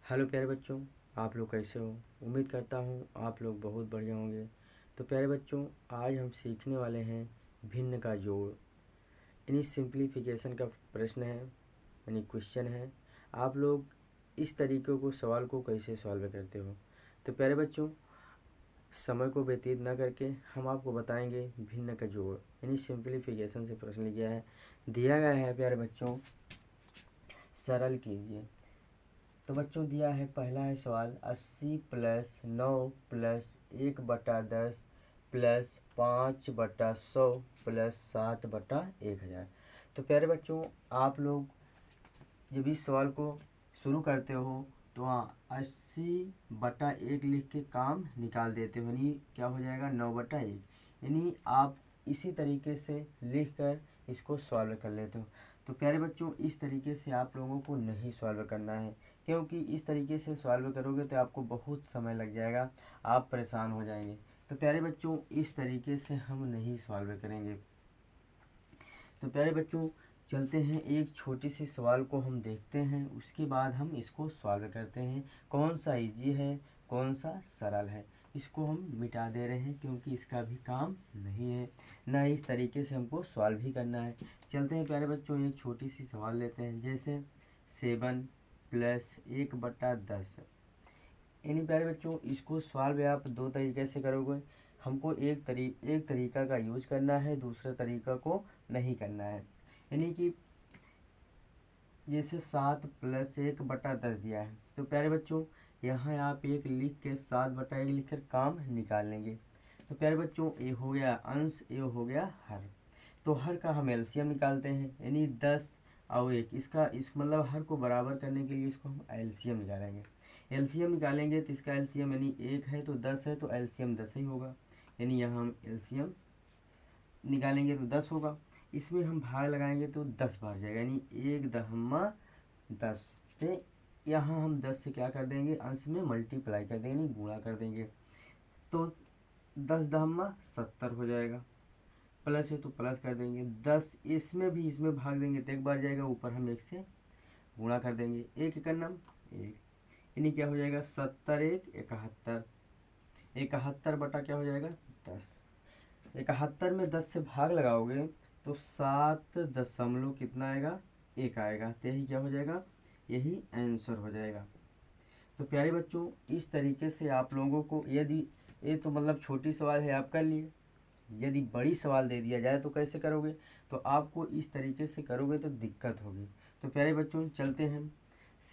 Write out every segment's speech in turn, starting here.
Hello प्यारे बच्चों, आप लोग कैसे हो। उम्मीद करता हूँ आप लोग बहुत बढ़िया होंगे। तो प्यारे बच्चों, आज हम सीखने वाले हैं भिन्न का जोड़, यानी सिंप्लीफिकेशन का प्रश्न है, यानी क्वेश्चन है। आप लोग इस तरीके को सवाल को कैसे सॉल्व करते हो। तो प्यारे बच्चों, समय को व्यतीत न करके हम आपको बताएंगे भिन्न का जोड़, यानी सिंप्लीफिकेशन से प्रश्न लिया है, दिया गया है। प्यारे बच्चों, सरल कीजिए। तो बच्चों दिया है, पहला है सवाल 80 प्लस 9 प्लस 1/10 प्लस 5/100 प्लस 7/1000। तो प्यारे बच्चों, आप लोग जब इस सवाल को शुरू करते हो तो 80/1 लिख के काम निकाल देते हो, यानी क्या हो जाएगा 9/1। यानी आप इसी तरीके से लिख कर इसको सॉल्व कर लेते हो। तो प्यारे बच्चों, इस तरीके से आप लोगों को नहीं सॉल्व करना है, क्योंकि इस तरीके से सॉल्व करोगे तो आपको बहुत समय लग जाएगा, आप परेशान हो जाएंगे। तो प्यारे बच्चों, इस तरीके से हम नहीं सॉल्व करेंगे। तो प्यारे बच्चों, चलते हैं एक छोटी सी सवाल को हम देखते हैं, उसके बाद हम इसको सॉल्व करते हैं। कौन सा इजी है, कौन सा सरल है, इसको हम मिटा दे रहे हैं, क्योंकि इसका भी काम नहीं है, ना इस तरीके से हमको सॉल्व ही करना है। चलते हैं प्यारे बच्चों, एक छोटी सी सवाल लेते हैं, जैसे 7 प्लस 1/10। यानी प्यारे बच्चों, इसको सॉल्व आप दो तरीके से करोगे। हमको एक तरीका का यूज करना है, दूसरे तरीका को नहीं करना है। यानी कि जैसे 7 प्लस 1/10 दिया है, तो प्यारे बच्चों यहाँ आप एक लिख के 7/1 लिख कर काम निकाल लेंगे। तो प्यारे बच्चों, ये हो गया अंश, ये हो गया हर। तो हर का हम एलसीएम निकालते हैं, यानी 10 और 1, इसका इस मतलब हर को बराबर करने के लिए इसको हम एलसीएम निकालेंगे। एलसीएम निकालेंगे तो इसका एलसीएम यानी 1 है तो 10 है, तो एलसीएम 10 ही होगा। यानी यहाँ हम एलसीएम निकालेंगे तो 10 होगा। इसमें हम भाग लगाएंगे तो 10 बार जाएगा, यानी 1/10। तो यहाँ हम 10 से क्या कर देंगे, अंश में मल्टीप्लाई कर देंगे, यानी गुणा कर देंगे। तो 10×70 हो जाएगा। प्लस है तो प्लस कर देंगे, 10 इसमें भी इसमें भाग देंगे तो एक बार जाएगा, ऊपर हम 1 से गुणा कर देंगे, 1 का नम 1, यानी क्या हो जाएगा 70×1 71। 71 बटा क्या हो जाएगा 10। 71 में 10 से भाग लगाओगे तो 7 दशमलव कितना आएगा 1 आएगा, तो यही क्या हो जाएगा, यही आंसर हो जाएगा। तो प्यारे बच्चों, इस तरीके से आप लोगों को, यदि ये तो मतलब छोटी सवाल है आप कर लिए, यदि बड़ी सवाल दे दिया जाए तो कैसे करोगे, तो आपको इस तरीके से करोगे तो दिक्कत होगी। तो प्यारे बच्चों, चलते हैं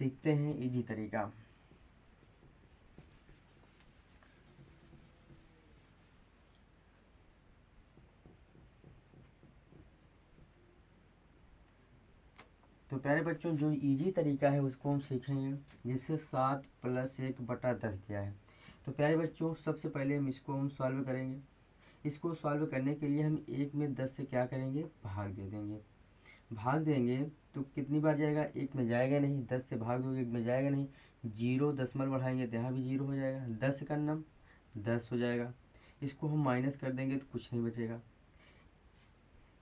सीखते हैं इजी तरीका। तो प्यारे बच्चों, जो इजी तरीका है उसको हम सीखेंगे। जैसे 7 प्लस 1/10 दिया है, तो प्यारे बच्चों सबसे पहले हम इसको हम सॉल्व करेंगे। इसको सॉल्व करने के लिए हम 1 में 10 से क्या करेंगे, भाग दे देंगे। भाग देंगे तो कितनी बार जाएगा, 1 में जाएगा नहीं, 10 से भाग दोगे 1 में जाएगा नहीं, 0 दशमलव बढ़ाएंगे तो यहाँ भी 0 हो जाएगा, 10 का नम 10 हो जाएगा। इसको हम माइनस कर देंगे तो कुछ नहीं बचेगा,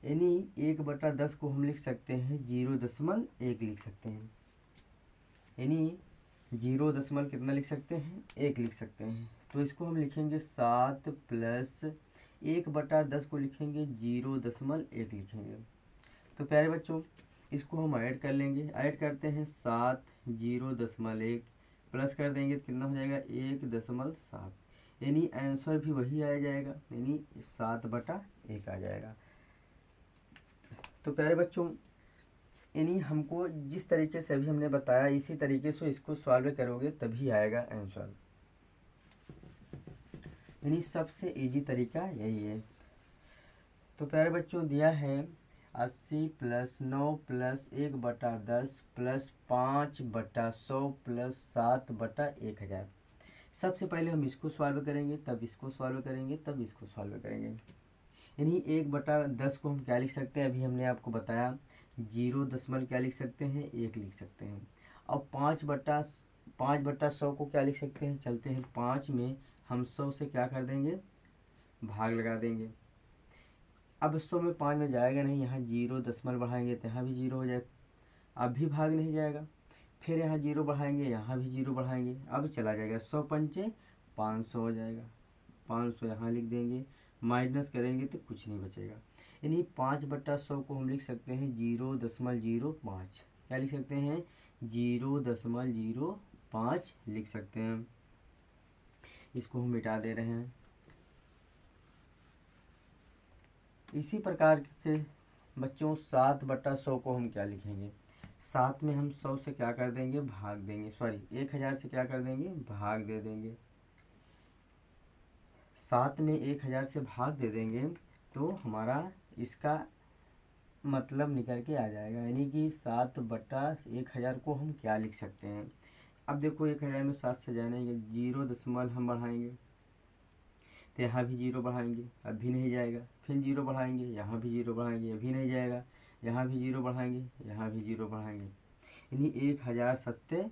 यानी 1/10 को हम लिख सकते हैं 0.1 लिख सकते हैं, यानी 0 कितना लिख सकते हैं, 1 लिख सकते हैं। तो इसको हम लिखेंगे 7 प्लस 1/10 को लिखेंगे 0.1 लिखेंगे। तो प्यारे बच्चों, इसको हम ऐड कर लेंगे, ऐड करते हैं 7 0.1 प्लस कर देंगे तो कितना हो जाएगा 1.7, यानी आंसर भी वही आ जाएगा, यानी 7/1 आ जाएगा। तो प्यारे बच्चों, यानी हमको जिस तरीके से अभी हमने बताया इसी तरीके से इसको सॉल्व करोगे तभी आएगा आंसर, यानी सबसे इजी तरीका यही है। तो प्यारे बच्चों, दिया है 80 प्लस 9 प्लस 1/10 प्लस 5/100 प्लस 7/1000। सबसे पहले हम इसको सॉल्व करेंगे, तब इसको सॉल्व करेंगे, तब इसको सॉल्व करेंगे। यानी 1/10 को हम क्या लिख सकते हैं, अभी हमने आपको बताया 0 क्या लिख सकते हैं, 1 लिख सकते हैं। और 5/100 को क्या लिख सकते हैं, चलते हैं 5 में हम 100 से क्या कर देंगे, भाग लगा देंगे। अब 100 में 5 में जाएगा नहीं, यहाँ 0 दशमलव बढ़ाएंगे तो यहाँ भी 0 हो जाए, अब भी भाग नहीं जाएगा। फिर यहाँ जीरो बढ़ाएंगे, यहाँ भी जीरो बढ़ाएंगे, अब चला जाएगा 100 पंचे 500 हो जाएगा, 500 यहाँ लिख देंगे, माइनस करेंगे तो कुछ नहीं बचेगा। यानी 5/100 को हम लिख सकते हैं 0.05। क्या लिख सकते हैं? 0.05 लिख सकते हैं। इसको हम मिटा दे रहे हैं। इसी प्रकार से बच्चों 7/100 को हम क्या लिखेंगे? 7 में हम 100 से क्या कर देंगे? भाग देंगे, सॉरी 1000 से क्या कर देंगे? भाग दे देंगे। 7 में 1000 से भाग दे देंगे तो हमारा इसका मतलब निकल के आ जाएगा। यानी कि 7/1000 को हम क्या लिख सकते हैं? अब देखो 1000 में 7 से जाएंगे, 0 दशमलव हम बढ़ाएंगे तो यहाँ भी 0 बढ़ाएंगे, अब भी नहीं जाएगा। फिर 0 बढ़ाएंगे, यहाँ भी 0 बढ़ाएंगे, अभी नहीं जाएगा। यहाँ भी 0 बढ़ाएंगे, यहाँ भी 0 बढ़ाएंगे। यानी 1000 सत्ते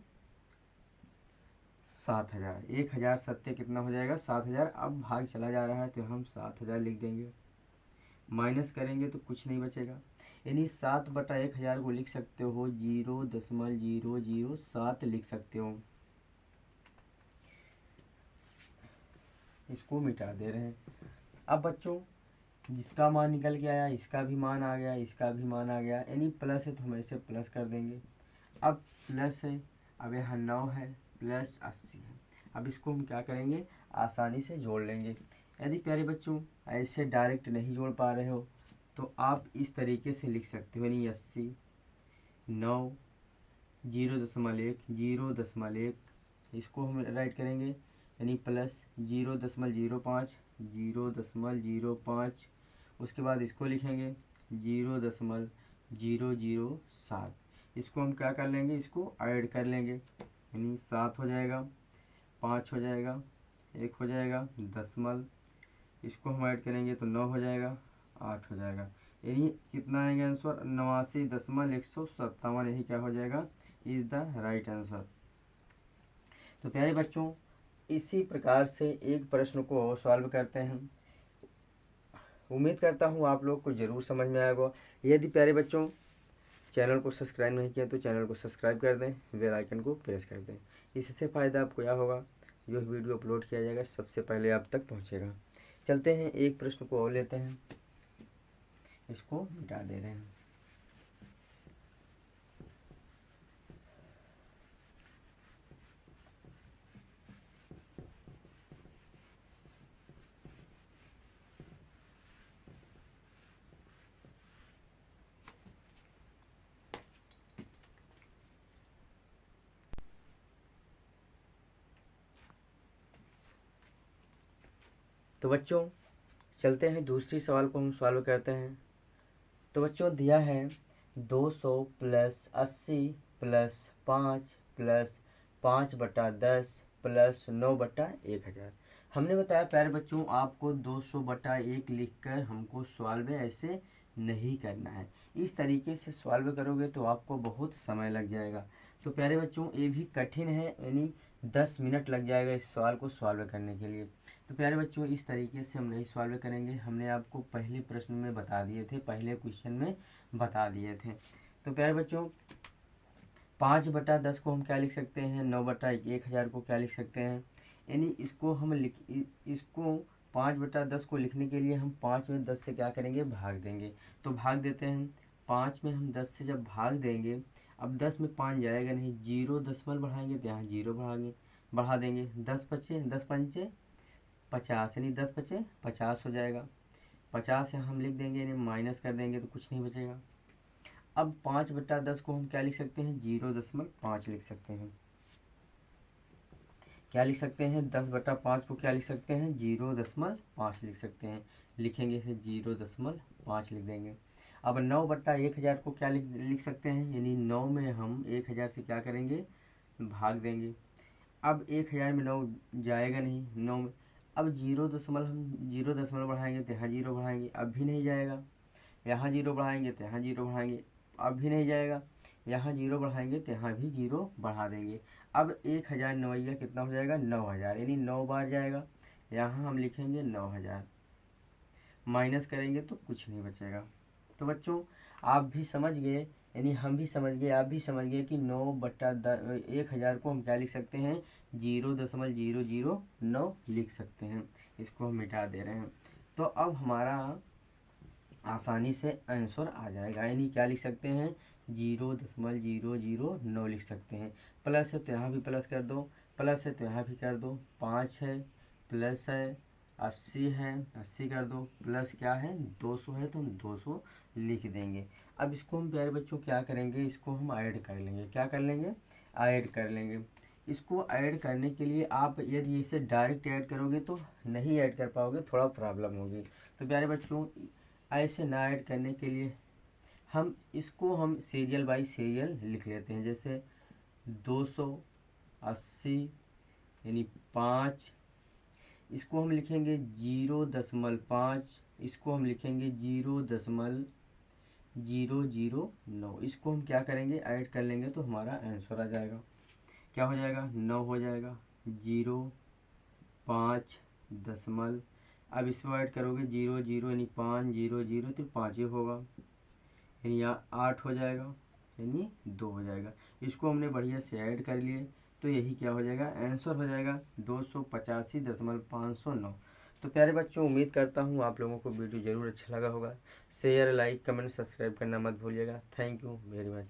7000, 1000 सत्ते कितना हो जाएगा? 7000। अब भाग चला जा रहा है तो हम 7000 लिख देंगे, माइनस करेंगे तो कुछ नहीं बचेगा। यानी 7/1000 को लिख सकते हो 0.007 लिख सकते हो। इसको मिटा दे रहे हैं। अब बच्चों जिसका मान निकल के आया, इसका भी मान आ गया, इसका भी मान आ गया, यानी प्लस है तो हम ऐसे प्लस कर देंगे। अब प्लस है, अब यहाँ 9 है, प्लस 80 है। अब इसको हम क्या करेंगे? आसानी से जोड़ लेंगे। यदि प्यारे बच्चों ऐसे डायरेक्ट नहीं जोड़ पा रहे हो तो आप इस तरीके से लिख सकते हो, यानी 80 9 0.1 इसको हम राइट करेंगे, यानी प्लस 0.05 उसके बाद इसको लिखेंगे 0.007। इसको हम क्या कर लेंगे? इसको ऐड कर लेंगे, यानी 7 हो जाएगा, 5 हो जाएगा, 1 हो जाएगा, दशमलव इसको हम ऐड करेंगे तो 9 हो जाएगा, 8 हो जाएगा। यानी कितना आएगा आंसर? 89.157। यही क्या हो जाएगा? Is the right answer. तो प्यारे बच्चों इसी प्रकार से एक प्रश्न को और सॉल्व करते हैं। उम्मीद करता हूँ आप लोग को ज़रूर समझ में आएगा। यदि प्यारे बच्चों चैनल को सब्सक्राइब नहीं किया तो चैनल को सब्सक्राइब कर दें, बेल आइकन को प्रेस कर दें। इससे फ़ायदा आपको यह होगा, जो वीडियो अपलोड किया जाएगा सबसे पहले आप तक पहुँचेगा। चलते हैं एक प्रश्न को और लेते हैं, इसको मिटा दे रहे हैं। तो बच्चों चलते हैं दूसरी सवाल को हम सॉल्व करते हैं। तो बच्चों दिया है 200 प्लस 80 प्लस 5 प्लस 5/10 प्लस 9/1000। हमने बताया प्यारे बच्चों आपको 200/1 लिखकर हमको सॉल्व ऐसे नहीं करना है। इस तरीके से सॉल्व करोगे तो आपको बहुत समय लग जाएगा। तो प्यारे बच्चों ये भी कठिन है, यानी 10 मिनट लग जाएगा इस सवाल को सॉल्व करने के लिए। तो प्यारे बच्चों इस तरीके से हम नहीं सॉल्व करेंगे। हमने आपको पहले प्रश्न में बता दिए थे, पहले क्वेश्चन में बता दिए थे। तो प्यारे बच्चों 5/10 को हम क्या लिख सकते हैं? 9/1000 को क्या लिख सकते हैं? यानी इसको हम इसको 5/10 को लिखने के लिए हम 5 में 10 से क्या करेंगे? भाग देंगे। तो भाग देते हैं। 5 में हम 10 से जब भाग देंगे, अब 10 में 5 जाएगा नहीं, 0 दशमलव बढ़ाएंगे तो यहाँ 0 बढ़ा देंगे। 10 बचे, 10 पंचे 50, यानी 10 बचे 50 हो जाएगा। 50 यहाँ हम लिख देंगे, यानी माइनस कर देंगे तो कुछ नहीं बचेगा। अब 5/10 को हम क्या लिख सकते हैं? 0.5 लिख सकते हैं। क्या लिख सकते हैं? 10/5 को क्या लिख सकते हैं? 0.5 लिख सकते हैं। लिखेंगे इसे 0.5 लिख देंगे। अब 9/1000 को क्या लिख सकते हैं? यानी 9 में हम 1000 से क्या करेंगे? भाग देंगे। अब 1000 में 9 जाएगा नहीं, 9 में अब 0 दशमलव बढ़ाएंगे तो यहाँ 0 बढ़ाएंगे, अब भी नहीं जाएगा। यहाँ 0 बढ़ाएंगे तो यहाँ 0 बढ़ाएंगे, अब भी नहीं जाएगा। यहाँ 0 बढ़ाएंगे तो यहाँ भी 0 बढ़ा देंगे। अब 1000 9 कितना हो जाएगा? 9000, यानी 9 बार जाएगा। यहाँ हम लिखेंगे 9000, माइनस करेंगे तो कुछ नहीं बचेगा। तो बच्चों आप भी समझ गए, यानी हम भी समझ गए, आप भी समझ गए कि 9/1000 को हम क्या लिख सकते हैं, 0.009 लिख सकते हैं। इसको हम मिटा दे रहे हैं। तो अब हमारा आसानी से आंसर आ जाएगा, यानी क्या लिख सकते हैं, 0.009 लिख सकते हैं। प्लस है तो यहाँ भी प्लस कर दो, प्लस है तो यहाँ भी कर दो, 5 है प्लस है 80 है 80 कर दो, प्लस क्या है 200 है तो हम 200 लिख देंगे। अब इसको हम प्यारे बच्चों क्या करेंगे, इसको हम ऐड कर लेंगे। क्या कर लेंगे, ऐड कर लेंगे। इसको ऐड करने के लिए आप यदि इसे डायरेक्ट ऐड करोगे तो नहीं ऐड कर पाओगे, थोड़ा प्रॉब्लम होगी। तो प्यारे बच्चों ऐसे ना ऐड करने के लिए हम सीरियल बाई सीरियल लिख लेते हैं। जैसे 280 यानी 5, इसको हम लिखेंगे 0.5, इसको हम लिखेंगे 0.009। इसको हम क्या करेंगे, ऐड कर लेंगे तो हमारा आंसर आ जाएगा। क्या हो जाएगा, 9 हो जाएगा, 0.5 अब इसको ऐड करोगे 0 यानी 5 0 तो 5 ही होगा, यानी यहाँ 8 हो जाएगा, यानी 2 हो जाएगा। इसको हमने बढ़िया से ऐड कर लिए तो यही क्या हो जाएगा, आंसर हो जाएगा 285.509। तो प्यारे बच्चों उम्मीद करता हूँ आप लोगों को वीडियो ज़रूर अच्छा लगा होगा। शेयर, लाइक, कमेंट, सब्सक्राइब करना मत भूलिएगा। Thank you very much.